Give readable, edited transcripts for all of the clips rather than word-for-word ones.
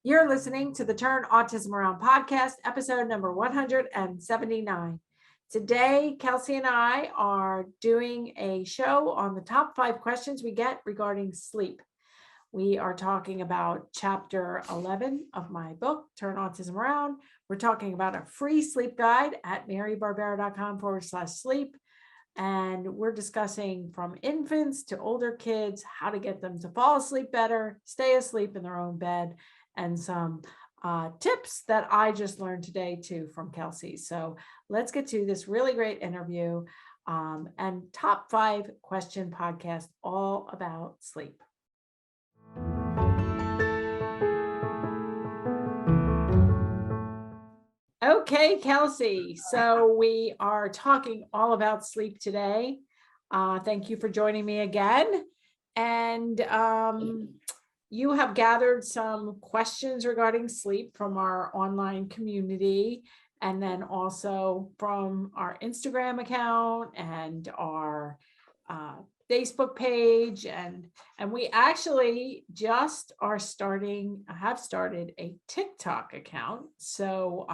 You're listening to the Turn Autism Around podcast, episode number 179. Today, Kelsey and I are doing a show on the top 5 questions we get regarding sleep. We are talking about chapter 11 of my book, Turn Autism Around. We're talking about a free sleep guide at marybarbera.com/sleep. And we're discussing from infants to older kids, how to get them to fall asleep better, stay asleep in their own bed, and some tips that I just learned today too from Kelsey. So let's get to this really great interview and top 5 question podcast all about sleep. Okay, Kelsey. So we are talking all about sleep today. Thank you for joining me again. And you have gathered some questions regarding sleep from our online community, and then also from our Instagram account and our Facebook page, and we actually just have started a TikTok account. So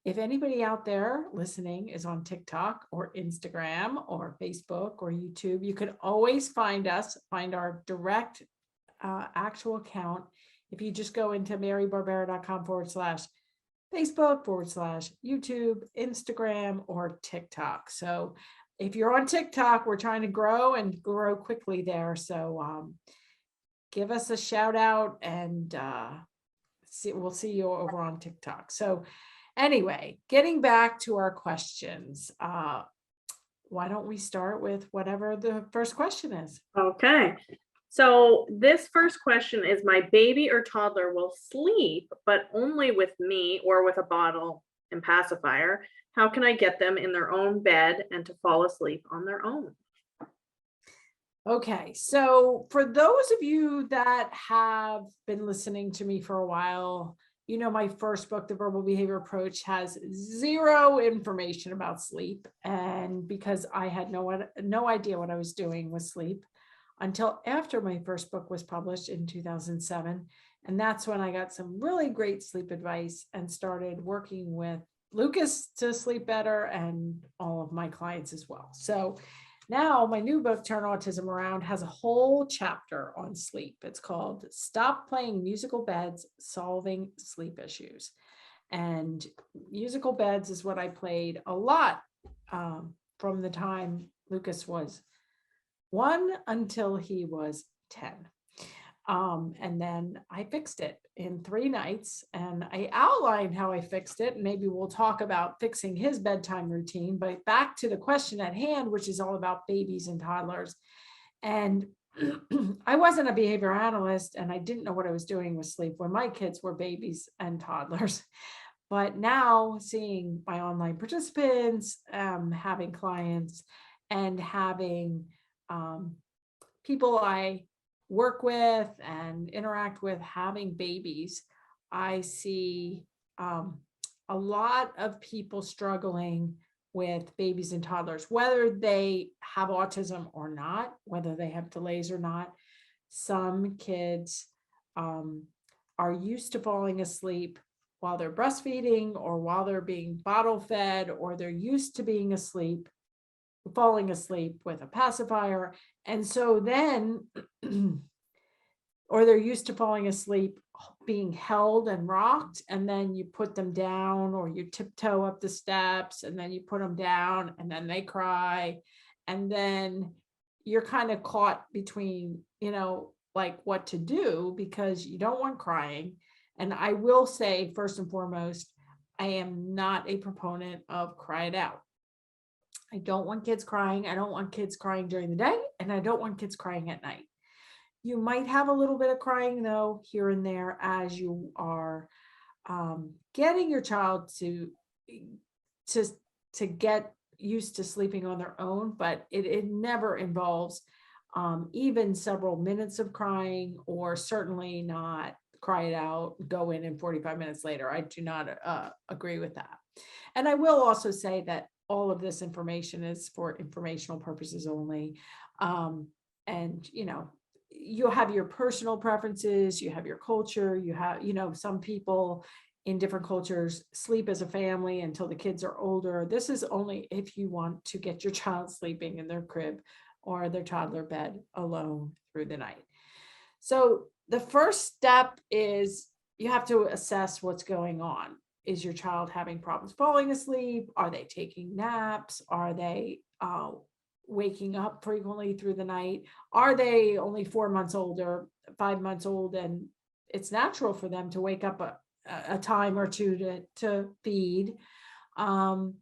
if anybody out there listening is on TikTok or Instagram or Facebook or YouTube, you can always find our direct actual account if you just go into marybarbera.com/Facebook/YouTube, Instagram, or TikTok. So if you're on TikTok, we're trying to grow quickly there. So give us a shout out and we'll see you over on TikTok. So anyway, getting back to our questions, why don't we start with whatever the first question is? Okay. So this first question is, my baby or toddler will sleep, but only with me or with a bottle and pacifier. How can I get them in their own bed and to fall asleep on their own? Okay, so for those of you that have been listening to me for a while, you know my first book, The Verbal Behavior Approach, has zero information about sleep. And because I had no idea what I was doing with sleep until after my first book was published in 2007. And that's when I got some really great sleep advice and started working with Lucas to sleep better and all of my clients as well. So now my new book, Turn Autism Around, has a whole chapter on sleep. It's called Stop Playing Musical Beds, Solving Sleep Issues. And musical beds is what I played a lot from the time Lucas was 1 until he was 10. And then I fixed it in 3 nights, and I outlined how I fixed it. And maybe we'll talk about fixing his bedtime routine, but back to the question at hand, which is all about babies and toddlers. And I wasn't a behavior analyst, and I didn't know what I was doing with sleep when my kids were babies and toddlers. But now seeing my online participants, having clients, and having people I work with and interact with having babies, I see a lot of people struggling with babies and toddlers, whether they have autism or not, whether they have delays or not. Some kids are used to falling asleep while they're breastfeeding or while they're being bottle fed, or they're used to falling asleep with a pacifier. And so then, or they're used to falling asleep being held and rocked, and then you put them down, or you tiptoe up the steps and then you put them down and then they cry. And then you're kind of caught between, like what to do, because you don't want crying. And I will say, first and foremost, I am not a proponent of cry it out. I don't want kids crying. I don't want kids crying during the day, and I don't want kids crying at night. You might have a little bit of crying though, here and there, as you are getting your child to get used to sleeping on their own, but it never involves even several minutes of crying, or certainly not cry it out, go in and 45 minutes later. I do not agree with that. And I will also say that all of this information is for informational purposes only. And, you have your personal preferences, you have your culture, you have, some people in different cultures sleep as a family until the kids are older. This is only if you want to get your child sleeping in their crib or their toddler bed alone through the night. So the first step is you have to assess what's going on. Is your child having problems falling asleep? Are they taking naps? Are they waking up frequently through the night? Are they only 4 months old or 5 months old, and it's natural for them to wake up a time or two to feed? And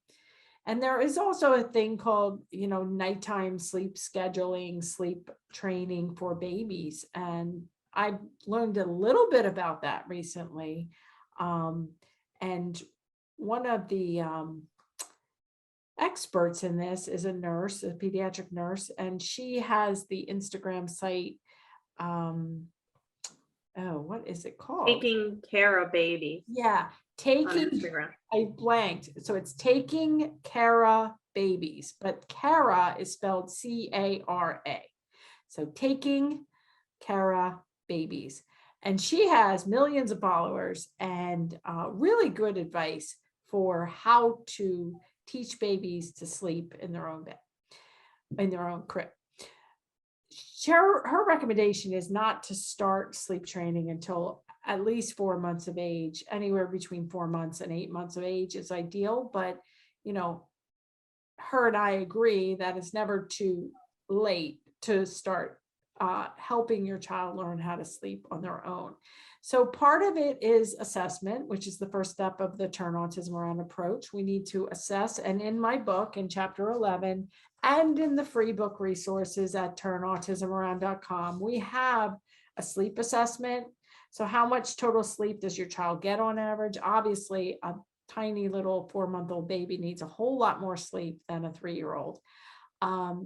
there is also a thing called, nighttime sleep scheduling, sleep training for babies. And I learned a little bit about that recently. And one of the experts in this is a nurse, a pediatric nurse, and she has the Instagram site. What is it called? Taking Care of Babies. Yeah, on Instagram. I blanked. So it's Taking Cara Babies, but Cara is spelled C-A-R-A. So Taking Cara Babies. And she has millions of followers and really good advice for how to teach babies to sleep in their own bed, in their own crib. Her recommendation is not to start sleep training until at least 4 months of age. Anywhere between 4 months and 8 months of age is ideal, but her and I agree that it's never too late to start helping your child learn how to sleep on their own. So part of it is assessment, which is the first step of the Turn Autism Around approach. We need to assess, and in my book, in chapter 11, and in the free book resources at turnautismaround.com, we have a sleep assessment. So how much total sleep does your child get on average? Obviously, a tiny little 4-month-old baby needs a whole lot more sleep than a 3-year-old.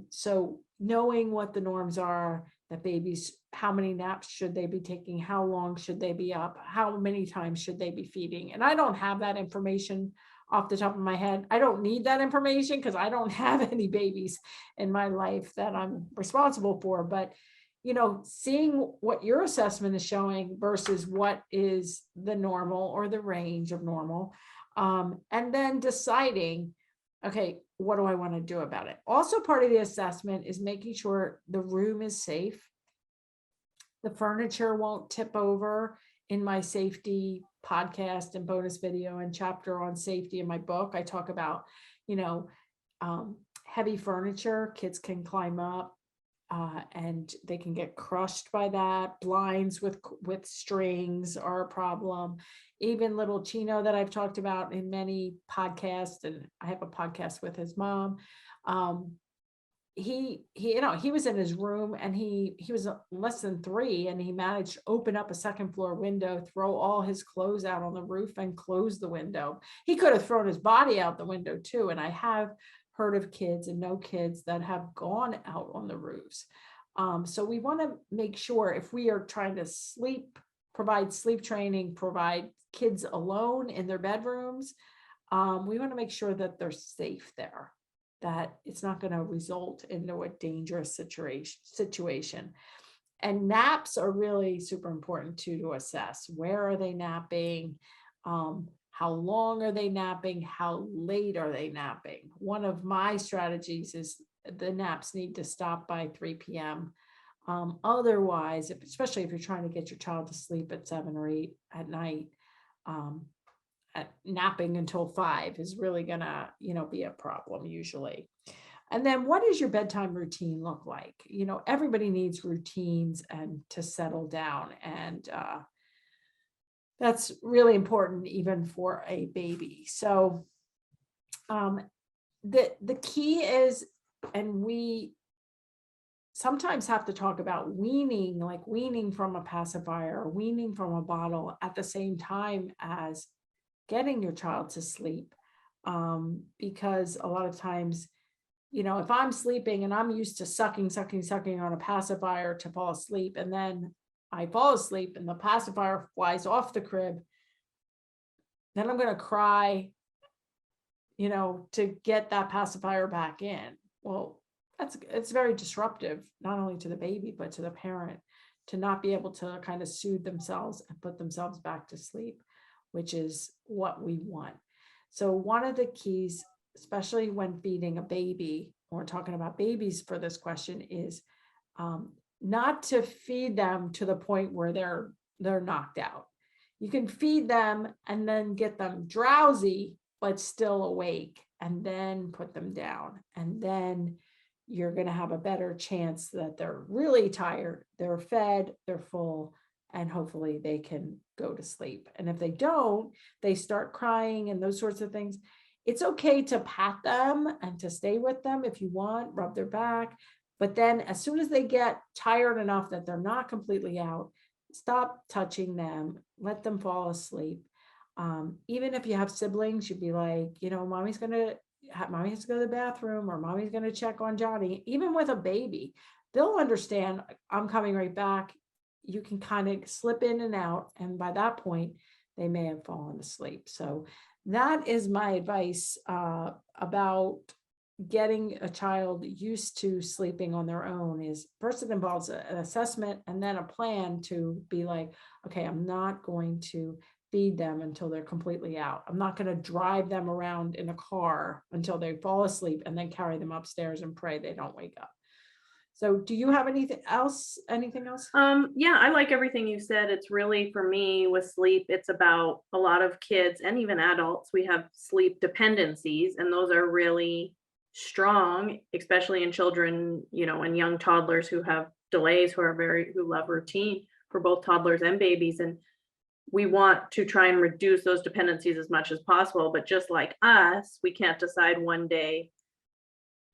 So knowing what the norms are, that babies, how many naps should they be taking? How long should they be up? How many times should they be feeding? And I don't have that information off the top of my head. I don't need that information because I don't have any babies in my life that I'm responsible for. But, seeing what your assessment is showing versus what is the normal or the range of normal, and then deciding, okay, what do I want to do about it? Also, part of the assessment is making sure the room is safe. The furniture won't tip over. In my safety podcast and bonus video and chapter on safety in my book, I talk about, heavy furniture, kids can climb up and they can get crushed by that. Blinds with strings are a problem. Even little Chino that I've talked about in many podcasts, and I have a podcast with his mom. He was in his room, and he was less than 3, and he managed to open up a second floor window, throw all his clothes out on the roof, and close the window. He could have thrown his body out the window too. And I have heard of kids and know kids that have gone out on the roofs. So we want to make sure, if we are trying to provide sleep training, provide kids alone in their bedrooms, we want to make sure that they're safe there, that it's not going to result into a dangerous situation. And naps are really super important too, to assess. Where are they napping? How long are they napping? How late are they napping? One of my strategies is the naps need to stop by 3 p.m. Otherwise, especially if you're trying to get your child to sleep at 7 or 8 at night, napping until 5 is really gonna, be a problem usually. And then what does your bedtime routine look like? Everybody needs routines and to settle down. And that's really important even for a baby. So the key is, and we sometimes have to talk about weaning, like weaning from a pacifier or weaning from a bottle at the same time as getting your child to sleep. Because a lot of times, if I'm sleeping and I'm used to sucking on a pacifier to fall asleep, and then I fall asleep and the pacifier flies off the crib, then I'm going to cry, to get that pacifier back in. Well, it's very disruptive, not only to the baby, but to the parent. to not be able to kind of soothe themselves and put themselves back to sleep, which is what we want. So one of the keys, especially when feeding a baby, we're talking about babies for this question, is not to feed them to the point where they're knocked out. You can feed them and then get them drowsy, but still awake, and then put them down. And then you're going to have a better chance that they're really tired, they're fed, they're full, and hopefully they can go to sleep. And if they don't, they start crying and those sorts of things. It's okay to pat them and to stay with them if you want, rub their back. But then as soon as they get tired enough that they're not completely out, stop touching them, let them fall asleep. Even if you have siblings, you'd be like, mommy has to go to the bathroom, or mommy's going to check on Johnny. Even with a baby, they'll understand, I'm coming right back. You can kind of slip in and out. And by that point, they may have fallen asleep. So that is my advice about getting a child used to sleeping on their own. Is first it involves an assessment and then a plan to be like, okay, I'm not going to feed them until they're completely out. I'm not going to drive them around in a car until they fall asleep and then carry them upstairs and pray they don't wake up. So do you have anything else? Yeah, I like everything you said. It's really, for me with sleep, it's about a lot of kids and even adults. We have sleep dependencies, and those are really strong, especially in children, and young toddlers who have delays, who love routine, for both toddlers and babies. And we want to try and reduce those dependencies as much as possible. But just like us, we can't decide one day,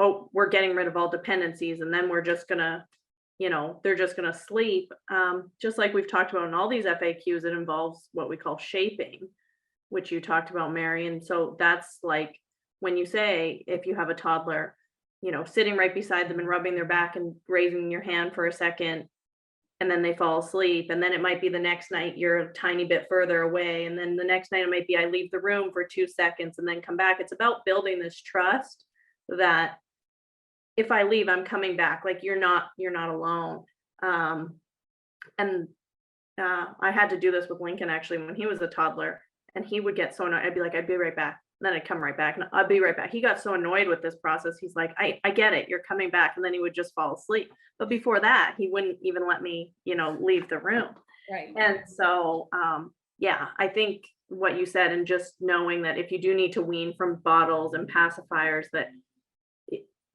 oh, we're getting rid of all dependencies, and then we're just gonna, they're just gonna sleep. Just like we've talked about in all these FAQs, it involves what we call shaping, which you talked about, Mary. And so that's like when you say, if you have a toddler, sitting right beside them and rubbing their back and raising your hand for a second, and then they fall asleep. And then it might be the next night you're a tiny bit further away. And then the next night it might be, I leave the room for 2 seconds and then come back. It's about building this trust that if I leave, I'm coming back. Like you're not alone. And I had to do this with Lincoln actually when he was a toddler, and he would get so annoyed. I'd be like, I'd be right back. And then I'd come right back and I'd be right back. He got so annoyed with this process. He's like, I get it. You're coming back. And then he would just fall asleep. But before that, he wouldn't even let me, leave the room. Right. And so, yeah, I think what you said, and just knowing that if you do need to wean from bottles and pacifiers, that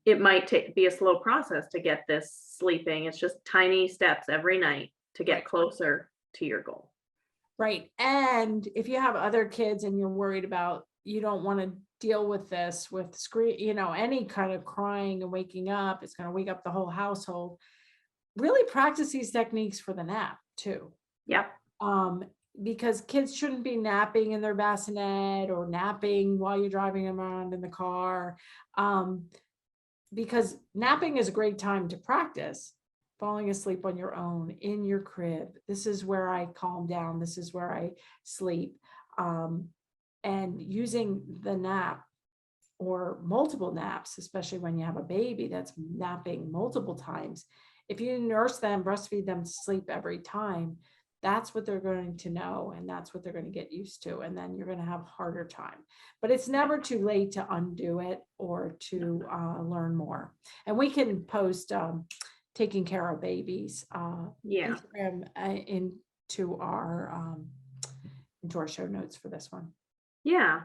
it might be a slow process to get this sleeping. It's just tiny steps every night to get closer to your goal. Right. And if you have other kids and you're worried about, you don't want to deal with this with screen, any kind of crying and waking up, it's going to wake up the whole household. Really practice these techniques for the nap too. Yep. Because kids shouldn't be napping in their bassinet or napping while you're driving them around in the car. Because napping is a great time to practice falling asleep on your own in your crib. This is where I calm down. This is where I sleep. And using the nap or multiple naps, especially when you have a baby that's napping multiple times. If you nurse them, breastfeed them to sleep every time, that's what they're going to know. And that's what they're going to get used to. And then you're going to have a harder time. But it's never too late to undo it or to learn more. And we can post taking care of babies Instagram into our show notes for this one. Yeah.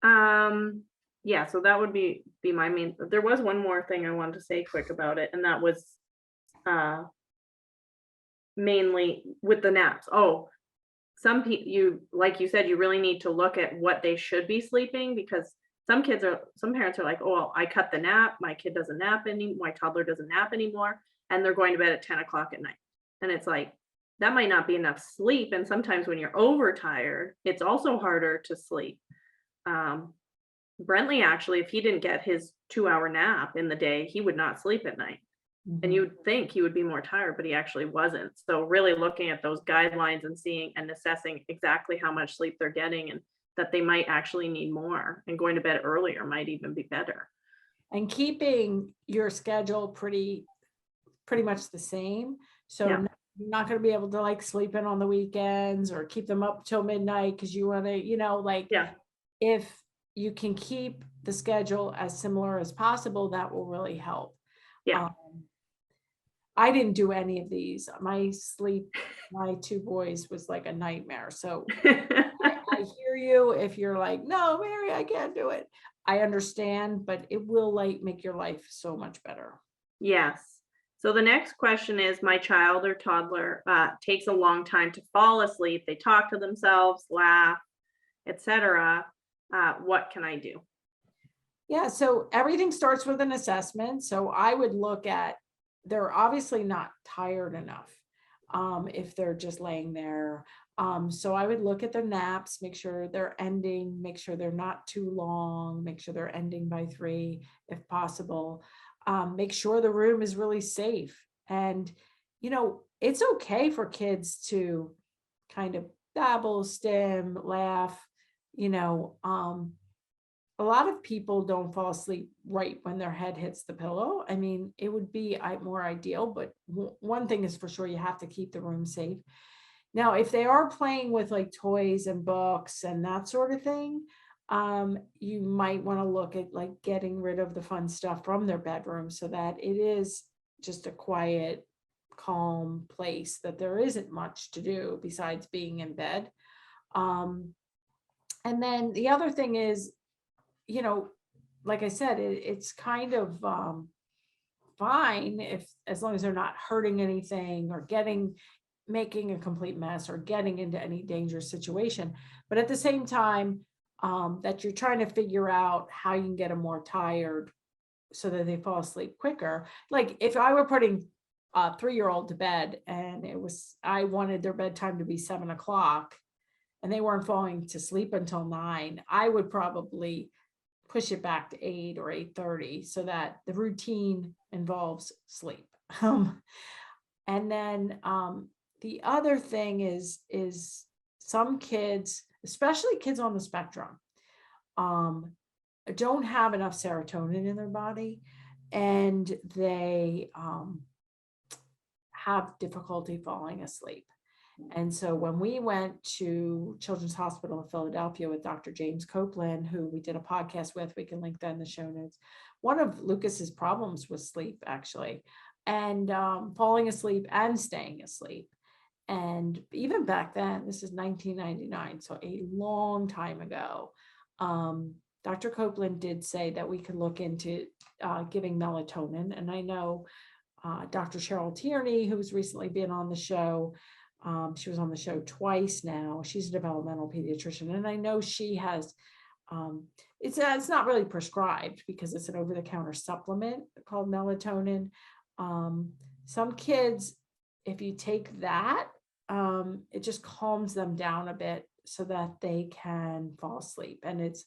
Yeah, so that would be my main. There was one more thing I wanted to say quick about it, and that was mainly with the naps. Oh, some people, like you said, you really need to look at what they should be sleeping, because some parents are like, oh, well, I cut the nap, my kid doesn't nap anymore, my toddler doesn't nap anymore, and they're going to bed at 10 o'clock at night. And it's like, that might not be enough sleep. And sometimes when you're overtired, it's also harder to sleep. Brentley, actually, if he didn't get his 2-hour nap in the day, he would not sleep at night. Mm-hmm. And you'd think he would be more tired, but he actually wasn't. So really looking at those guidelines and seeing and assessing exactly how much sleep they're getting, and that they might actually need more, and going to bed earlier might even be better. And keeping your schedule pretty much the same. So You're not going to be able to like sleep in on the weekends or keep them up till midnight because you want to, like Yeah. if you can keep the schedule as similar as possible, that will really help. Yeah. I didn't do any of these. My sleep, my two boys was like a nightmare. So I hear you if you're like, no, Mary, I can't do it. I understand, but it will like make your life so much better. Yes. So the next question is, my child or toddler takes a long time to fall asleep. They talk to themselves, laugh, etc. What can I do? Yeah, so everything starts with an assessment. So I would look at, they're obviously not tired enough if they're just laying there. So I would look at their naps, make sure they're ending, make sure they're not too long, make sure they're ending by 3 if possible. Make sure the room is really safe. And, it's okay for kids to kind of babble, stim, laugh, you know, a lot of people don't fall asleep right when their head hits the pillow. I mean, it would be more ideal, but one thing is for sure, you have to keep the room safe. Now, if they are playing with like toys and books and that sort of thing, you might want to look at like getting rid of the fun stuff from their bedroom so that it is just a quiet, calm place that there isn't much to do besides being in bed. And then the other thing is, you know, like I said, it's kind of fine if, as long as they're not hurting anything or making a complete mess or getting into any dangerous situation. But at the same time, that you're trying to figure out how you can get them more tired so that they fall asleep quicker. Like if I were putting a 3-year-old to bed and I wanted their bedtime to be 7 o'clock and they weren't falling to sleep until 9, I would probably push it back to 8 or 8:30 so that the routine involves sleep. And then the other thing is some kids, especially kids on the spectrum, um, don't have enough serotonin in their body, and they have difficulty falling asleep. And so when we went to Children's Hospital in Philadelphia with Dr. James Copeland, who we did a podcast with, we can link that in the show notes. One of Lucas's problems was sleep, actually, and falling asleep and staying asleep. And even back then, this is 1999, so a long time ago, Dr. Copeland did say that we could look into giving melatonin. And I know Dr. Cheryl Tierney, who's recently been on the show, she was on the show twice now. She's a developmental pediatrician, and I know she has. It's not really prescribed because it's an over-the-counter supplement called melatonin. Some kids, if you take that, it just calms them down a bit so that they can fall asleep. And it's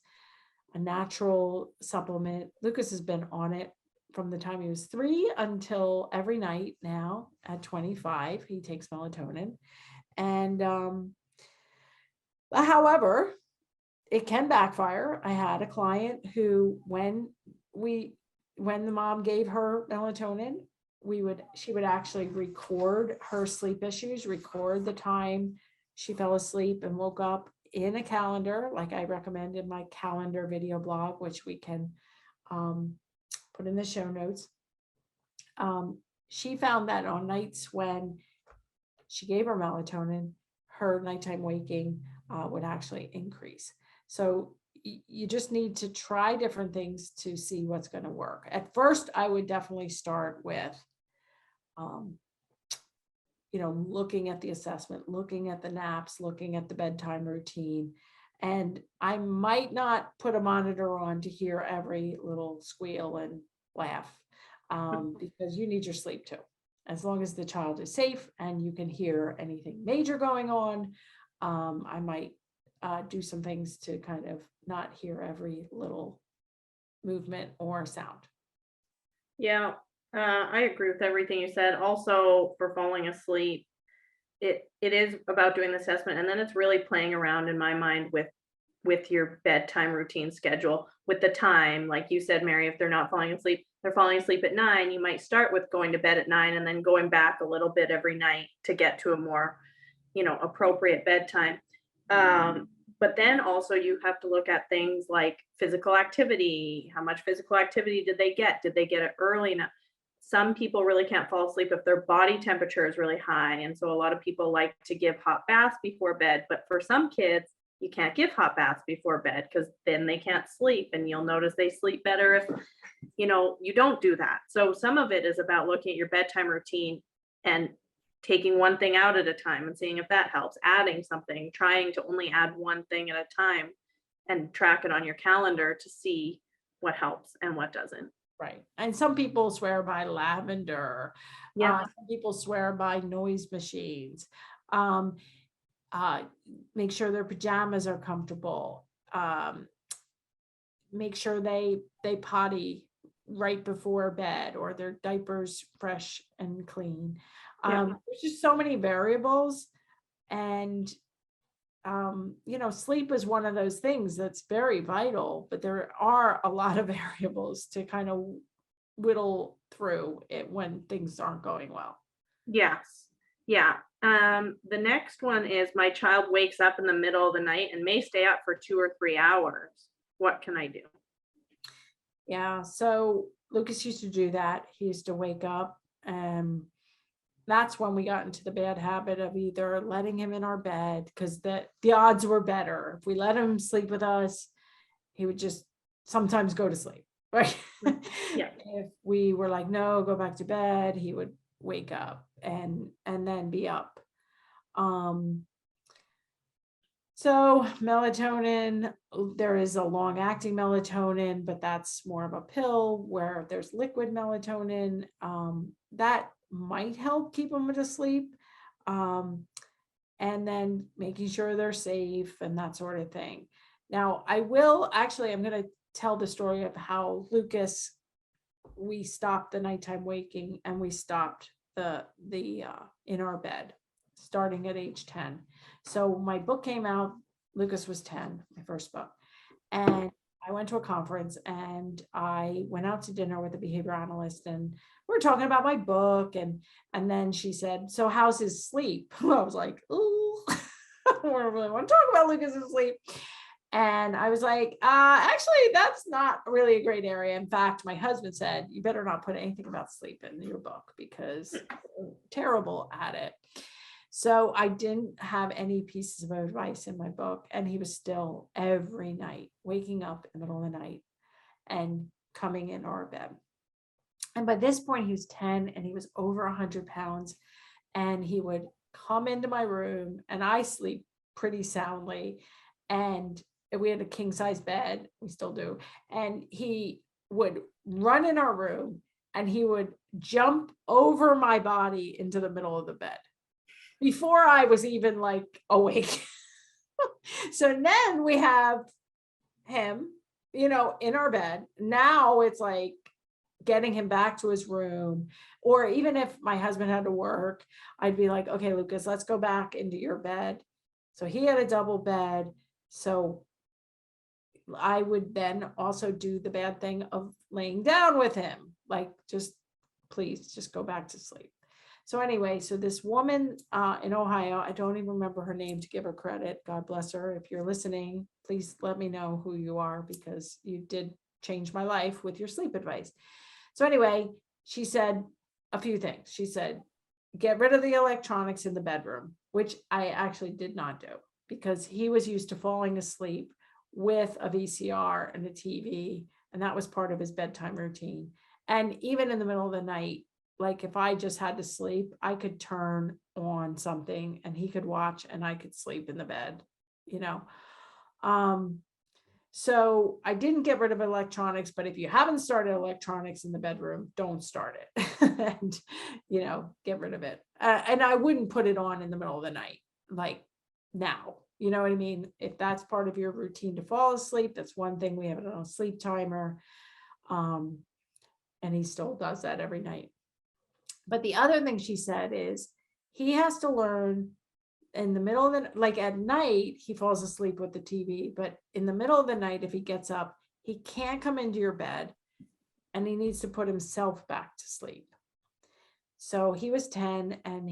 a natural supplement. Lucas has been on it from the time he was 3 until every night now at 25, he takes melatonin. And however, it can backfire. I had a client who, when the mom gave her melatonin, she would actually record her sleep issues, record the time she fell asleep and woke up in a calendar, like I recommend in my calendar video blog, which we can put in the show notes. She found that on nights when she gave her melatonin, her nighttime waking would actually increase. So you just need to try different things to see what's going to work. At first, I would definitely start with, looking at the assessment, looking at the naps, looking at the bedtime routine. And I might not put a monitor on to hear every little squeal and laugh because you need your sleep too. As long as the child is safe and you can hear anything major going on, I might do some things to kind of not hear every little movement or sound. Yeah, I agree with everything you said. Also, for falling asleep, it is about doing the assessment, and then it's really playing around in my mind with with your bedtime routine schedule with the time. Like you said, Mary, if they're not falling asleep, they're falling asleep at 9, you might start with going to bed at 9 and then going back a little bit every night to get to a more, appropriate bedtime. But then also you have to look at things like physical activity. How much physical activity did they get? Did they get it early enough? Some people really can't fall asleep if their body temperature is really high. And so a lot of people like to give hot baths before bed. But for some kids, you can't give hot baths before bed because then they can't sleep. And you'll notice they sleep better if, you don't do that. So some of it is about looking at your bedtime routine and taking one thing out at a time and seeing if that helps, adding something, trying to only add one thing at a time and track it on your calendar to see what helps and what doesn't. Right. And some people swear by lavender. Yeah. Some people swear by noise machines. Make sure their pajamas are comfortable. Make sure they potty right before bed or their diapers fresh and clean. There's just so many variables. And sleep is one of those things that's very vital, but there are a lot of variables to kind of whittle through it when things aren't going well. Yes. Yeah. The next one is my child wakes up in the middle of the night and may stay up for 2 or 3 hours. What can I do? Yeah. So Lucas used to do that. He used to wake up, and that's when we got into the bad habit of either letting him in our bed, because the odds were better. If we let him sleep with us, he would just sometimes go to sleep, right? Yeah. If we were like, no, go back to bed, he would wake up and then be up. So melatonin, there is a long-acting melatonin, but that's more of a pill. Where there's liquid melatonin, that might help keep them to sleep. And then making sure they're safe and that sort of thing. Now, I'm going to tell the story of how Lucas, we stopped the nighttime waking and we stopped the in our bed starting at age 10. So my book came out, Lucas was 10, my first book. And I went to a conference and I went out to dinner with a behavior analyst, and we were talking about my book. And then she said, so how's his sleep? I was like, ooh, I don't really want to talk about Lucas's sleep. And I was like, actually, that's not really a great area. In fact, my husband said, you better not put anything about sleep in your book because you're terrible at it. So I didn't have any pieces of advice in my book. And he was still every night waking up in the middle of the night and coming in our bed. And by this point, he was 10 and he was over 100 pounds. And he would come into my room, and I sleep pretty soundly. And we had a king size bed, we still do. And he would run in our room and he would jump over my body into the middle of the bed before I was even like awake. So then we have him, in our bed. Now it's like getting him back to his room. Or even if my husband had to work, I'd be like, okay, Lucas, let's go back into your bed. So he had a double bed. So I would then also do the bad thing of laying down with him, like, please just go back to sleep. So anyway, so this woman in Ohio, I don't even remember her name to give her credit. God bless her. If you're listening, please let me know who you are, because you did change my life with your sleep advice. So anyway, she said a few things. She said, get rid of the electronics in the bedroom, which I actually did not do, because he was used to falling asleep with a VCR and a TV, and that was part of his bedtime routine. And even in the middle of the night, like if I just had to sleep, I could turn on something and he could watch and I could sleep in the bed, So I didn't get rid of electronics, but if you haven't started electronics in the bedroom, don't start it and, get rid of it. And I wouldn't put it on in the middle of the night, like now. You know what I mean? If that's part of your routine to fall asleep, that's one thing. We have it on a sleep timer. And he still does that every night. But the other thing she said is he has to learn in the middle of the, like at night, he falls asleep with the TV, but in the middle of the night, if he gets up, he can't come into your bed and he needs to put himself back to sleep. So he was 10 and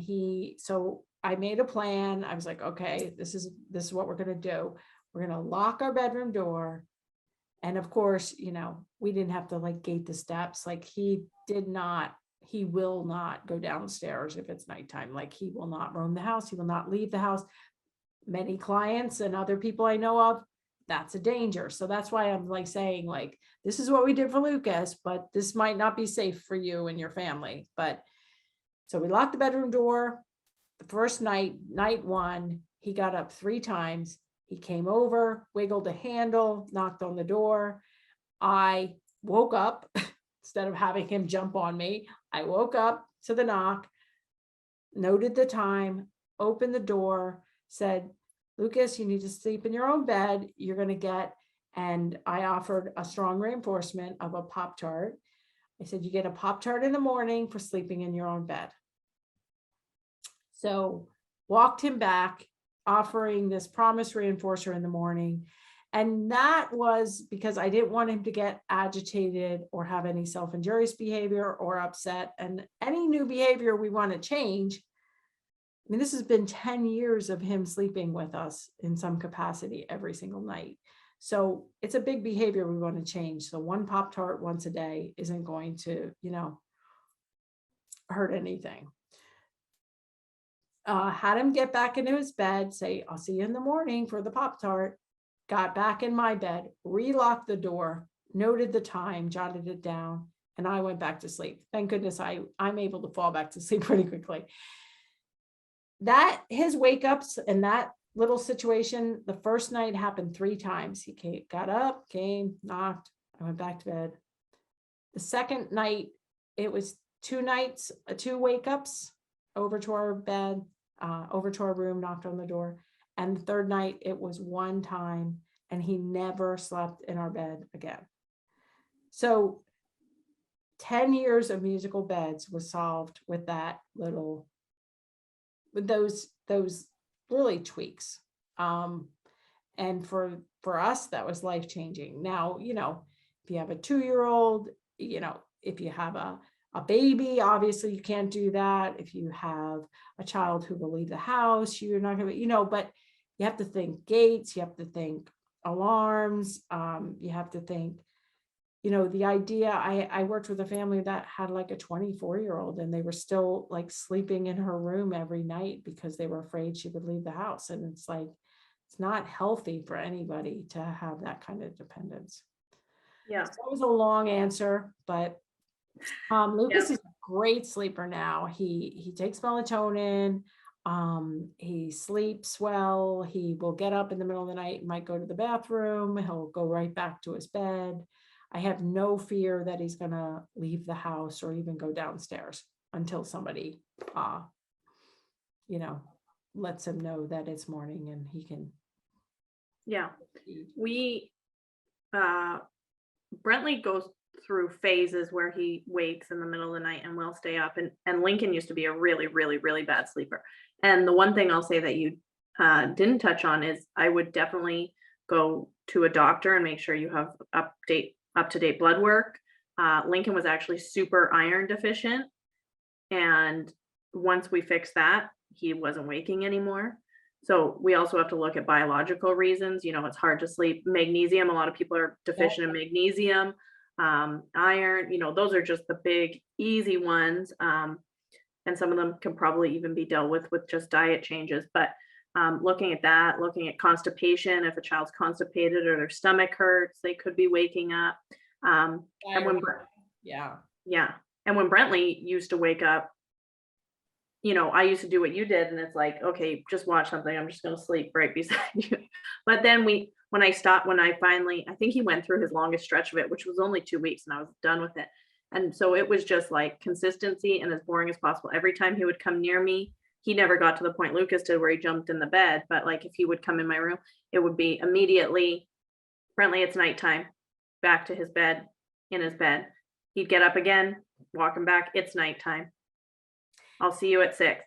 so I made a plan. I was like, okay, this is what we're going to do. We're going to lock our bedroom door. And of course, we didn't have to like gate the steps. Like he will not go downstairs if it's nighttime. Like he will not roam the house. He will not leave the house. Many clients and other people I know of, that's a danger. So that's why I'm like saying like, this is what we did for Lucas, but this might not be safe for you and your family. But so we locked the bedroom door. The first night 1, he got up 3 times. He came over, wiggled a handle, knocked on the door. I woke up instead of having him jump on me. I woke up to the knock, noted the time, opened the door, said, Lucas, you need to sleep in your own bed. You're going to get, and I offered a strong reinforcement of a Pop-Tart. I said, you get a Pop-Tart in the morning for sleeping in your own bed. So walked him back, offering this promise reinforcer in the morning. And that was because I didn't want him to get agitated or have any self-injurious behavior or upset. And any new behavior we want to change. I mean, this has been 10 years of him sleeping with us in some capacity every single night. So it's a big behavior we want to change. So one Pop-Tart once a day isn't going to, hurt anything. Had him get back into his bed, say, I'll see you in the morning for the Pop-Tart. Got back in my bed, relocked the door, noted the time, jotted it down, and I went back to sleep. Thank goodness I'm able to fall back to sleep pretty quickly. That his wake ups and that little situation, the first night happened 3 times. He got up, came, knocked, I went back to bed. The second night, it was 2 nights, 2 wake ups over to our bed, over to our room, knocked on the door. And the third night, it was 1 time, and he never slept in our bed again. So 10 years of musical beds was solved with that little, with those really tweaks. And for us, that was life-changing. Now, if you have a 2-year-old, if you have a baby, obviously you can't do that. If you have a child who will leave the house, you're not going to, but you have to think gates, you have to think alarms, you have to think, the idea, I worked with a family that had like a 24-year-old and they were still like sleeping in her room every night because they were afraid she would leave the house. And it's like, it's not healthy for anybody to have that kind of dependence. Yeah. So that was a long answer, but Lucas is a great sleeper now. He takes melatonin. He sleeps well. He will get up in the middle of the night, might go to the bathroom. He'll go right back to his bed. I have no fear that he's going to leave the house or even go downstairs until somebody, lets him know that it's morning and he can. Yeah. Brentley goes through phases where he wakes in the middle of the night and will stay up. And Lincoln used to be a really, really, really bad sleeper. And the one thing I'll say that you didn't touch on is I would definitely go to a doctor and make sure you have up-to-date blood work. Lincoln was actually super iron deficient. And once we fixed that, he wasn't waking anymore. So we also have to look at biological reasons. It's hard to sleep. Magnesium, a lot of people are deficient in magnesium. Iron, those are just the big, easy ones. And some of them can probably even be dealt with just diet changes. But looking at that, looking at constipation, if a child's constipated or their stomach hurts, they could be waking up. And when Brentley used to wake up, I used to do what you did, and it's like, okay, just watch something. I'm just going to sleep right beside you. But then when I finally, I think he went through his longest stretch of it, which was only 2 weeks, and I was done with it. And so it was just like consistency and as boring as possible. Every time he would come near me, he never got to the point Lucas did where he jumped in the bed. But like if he would come in my room, it would be immediately, Brentley, it's nighttime, back to his bed, in his bed. He'd get up again, walk him back, it's nighttime. I'll see you at 6.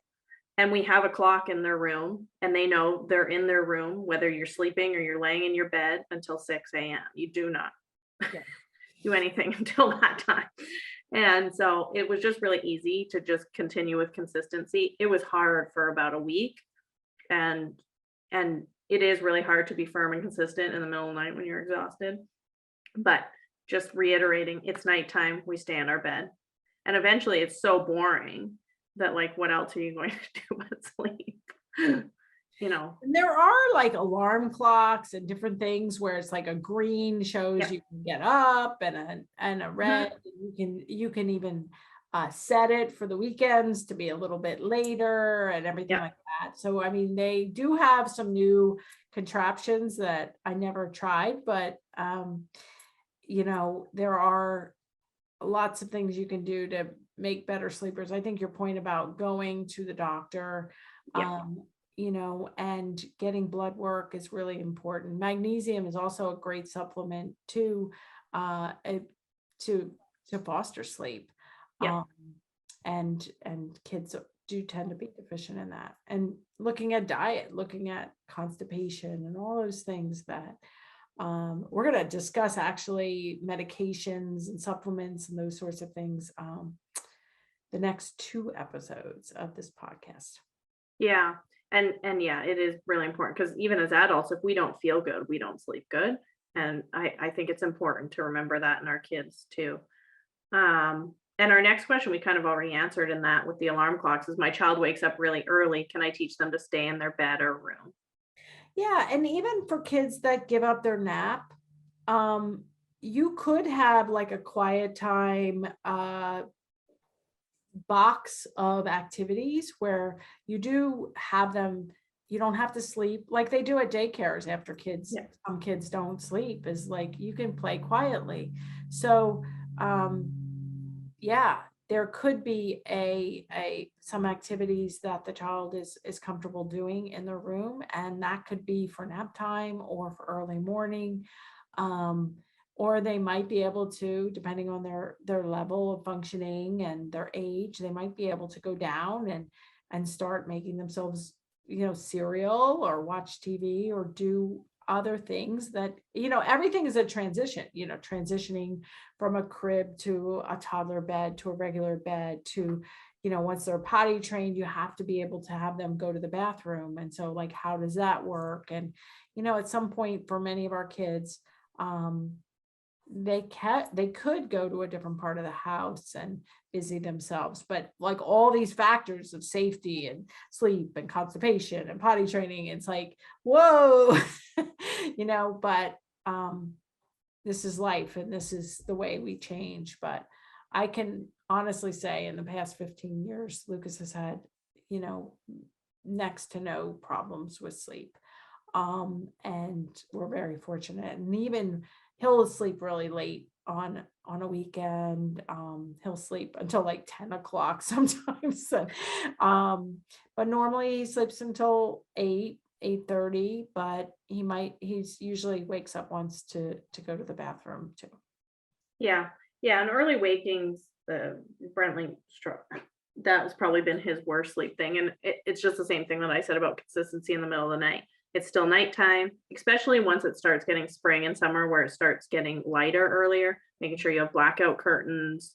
And we have a clock in their room, and they know they're in their room, whether you're sleeping or you're laying in your bed until 6 a.m. You do not Yeah. do anything until that time. And so it was just really easy to just continue with consistency. It was hard for about a week, and it is really hard to be firm and consistent in the middle of the night when you're exhausted. But just reiterating, it's nighttime, we stay in our bed. And eventually it's so boring that, like, what else are you going to do but sleep? You know? And there are like alarm clocks and different things where it's like a green shows Yeah. you can get up, and a Mhm. red, you can even set it for the weekends to be a little bit later and everything Yeah. like that. So I mean, they do have some new contraptions that I never tried, but there are lots of things you can do to make better sleepers. I think your point about going to the doctor, Yeah. and getting blood work is really important. Magnesium is also a great supplement uh, eh, to to foster sleep, Yeah. um, and kids do tend to be deficient in that. And looking at diet, looking at constipation, and all those things that we're going to discuss actually medications and supplements and those sorts of things the next 2 episodes of this podcast. Yeah. And yeah, it is really important because even as adults, if we don't feel good, we don't sleep good. And I think it's important to remember that in our kids too. And our next question we kind of already answered in that with the alarm clocks is, my child wakes up really early. Can I teach them to stay in their bed or room? Yeah, and even for kids that give up their nap, um, you could have like a quiet time box of activities where you do have them. You don't have to sleep like they do at daycares after kids. Yeah. Some kids don't sleep, is like you can play quietly. So yeah, there could be a some activities that the child is comfortable doing in their room, and that could be for nap time or for early morning. um, or they might be able to, depending on their level of functioning and their age, they might be able to go down and start making themselves cereal or watch TV or do other things that everything is a transition, transitioning from a crib to a toddler bed to a regular bed to once they're potty trained, you have to be able to have them go to the bathroom. And so, like, how does that work? And at some point for many of our kids, um they could go to a different part of the house and busy themselves, but like all these factors of safety and sleep and constipation and potty training, it's like, whoa. But this is life and this is the way we change. But I can honestly say in the past 15 years, Lucas has had, you know, next to no problems with sleep. And we're very fortunate. And even he'll sleep really late on a weekend. He'll sleep until like 10 o'clock sometimes. But normally he sleeps until 8:30, but he's usually wakes up once to go to the bathroom too. Yeah. Yeah. And early wakings, the Brentley stroke, that has probably been his worst sleep thing. And it's just the same thing that I said about consistency in the middle of the night. It's still nighttime, especially once it starts getting spring and summer where it starts getting lighter earlier, making sure you have blackout curtains,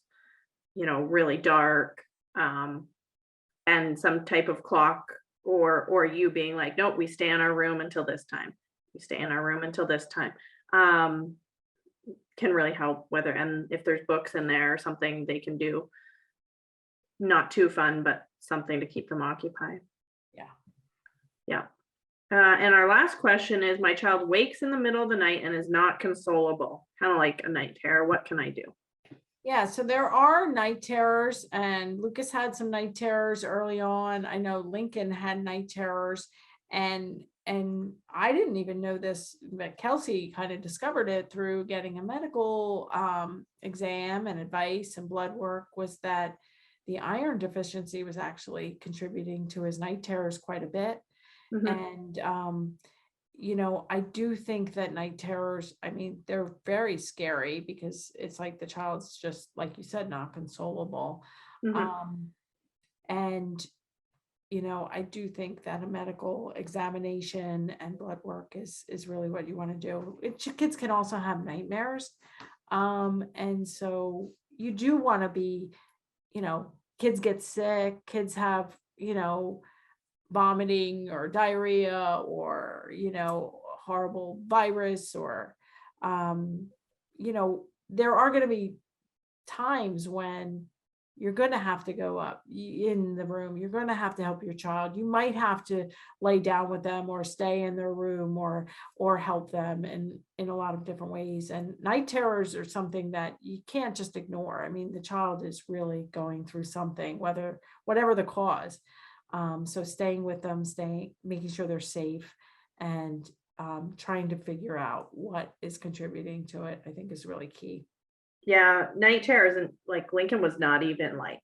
really dark, and some type of clock, or you being like, nope, we stay in our room until this time. We stay in our room until this time. Um, can really help, whether, and if there's books in there or something they can do, not too fun, but something to keep them occupied. Yeah. Yeah. And our last question is, my child wakes in the middle of the night and is not consolable, kind of like a night terror. What can I do? Yeah, so there are night terrors, and Lucas had some night terrors early on. I know Lincoln had night terrors, and I didn't even know this, but Kelsey kind of discovered it through getting a medical exam and advice and blood work, was that the iron deficiency was actually contributing to his night terrors quite a bit. Mhm. And I do think that night terrors, I mean, they're very scary because it's like the child's just, like you said, not consolable. Mhm. And I do think that a medical examination and blood work is really what you want to do. Kids can also have nightmares. And so you do want to be, kids get sick, kids have, vomiting or diarrhea or, horrible virus or, there are going to be times when you're going to have to go up in the room. You're going to have to help your child. You might have to lay down with them or stay in their room or help them in a lot of different ways. And night terrors are something that you can't just ignore. I mean, the child is really going through something, whatever the cause. So staying with them, making sure they're safe, and trying to figure out what is contributing to it, I think is really key. Yeah, night terrors, and like Lincoln was not even like,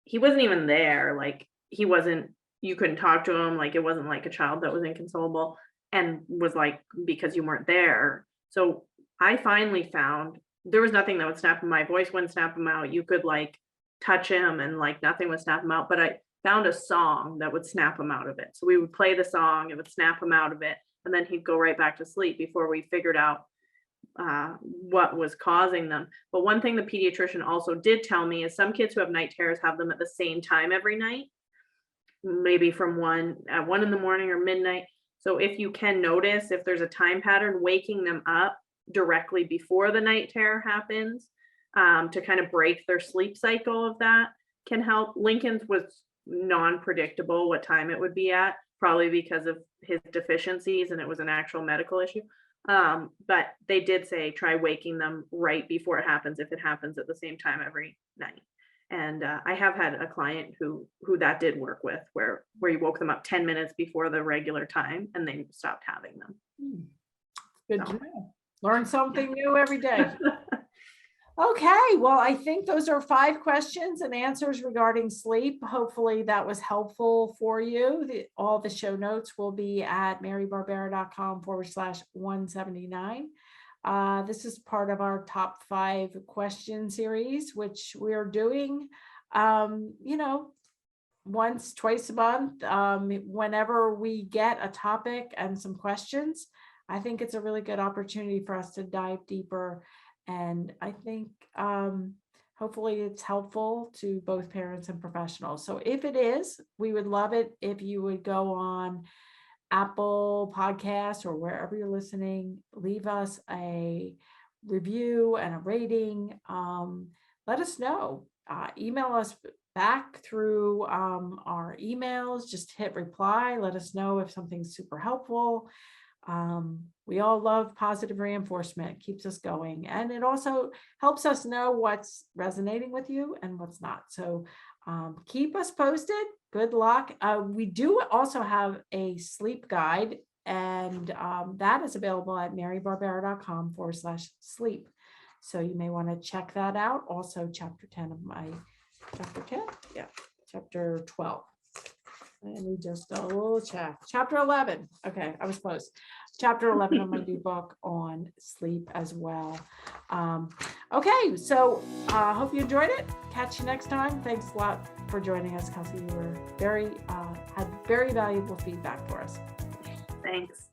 he wasn't even there. Like he wasn't, you couldn't talk to him. Like it wasn't like a child that was inconsolable and was like, because you weren't there. So I finally found there was nothing that would snap him. My voice wouldn't snap him out. You could like touch him and like nothing would snap him out. But I found a song that would snap him out of it. So we would play the song, it would snap him out of it. And then he'd go right back to sleep before we figured out what was causing them. But one thing the pediatrician also did tell me is some kids who have night terrors have them at the same time every night, maybe from 1 in the morning or midnight. So if you can notice if there's a time pattern, waking them up directly before the night terror happens to kind of break their sleep cycle of that can help. Lincoln's was non-predictable what time it would be at, probably because of his deficiencies, and it was an actual medical issue. But they did say try waking them right before it happens if it happens at the same time every night. And I have had a client who that did work with, where you woke them up 10 minutes before the regular time and they stopped having them. Good to know. Learn something new every day. Okay, well, I think those are 5 questions and answers regarding sleep. Hopefully that was helpful for you. All the show notes will be at marybarbera.com/179. This is part of our top 5 question series, which we're doing, once, twice a month, whenever we get a topic and some questions. I think it's a really good opportunity for us to dive deeper. And I think hopefully it's helpful to both parents and professionals. So if it is, we would love it if you would go on Apple Podcasts or wherever you're listening, leave us a review and a rating. Let us know. Email us back through our emails. Just hit reply. Let us know if something's super helpful. We all love positive reinforcement. It keeps us going, and it also helps us know what's resonating with you and what's not. So keep us posted. Good luck. We do also have a sleep guide, and that is available at marybarbera.com/sleep. So you may want to check that out. Also chapter 12. Let me just double check. Chapter 11. Okay, I was close. Chapter 11 of my new book on sleep as well. Okay, so hope you enjoyed it. Catch you next time. Thanks a lot for joining us, Kelsey. You were had very valuable feedback for us. Thanks.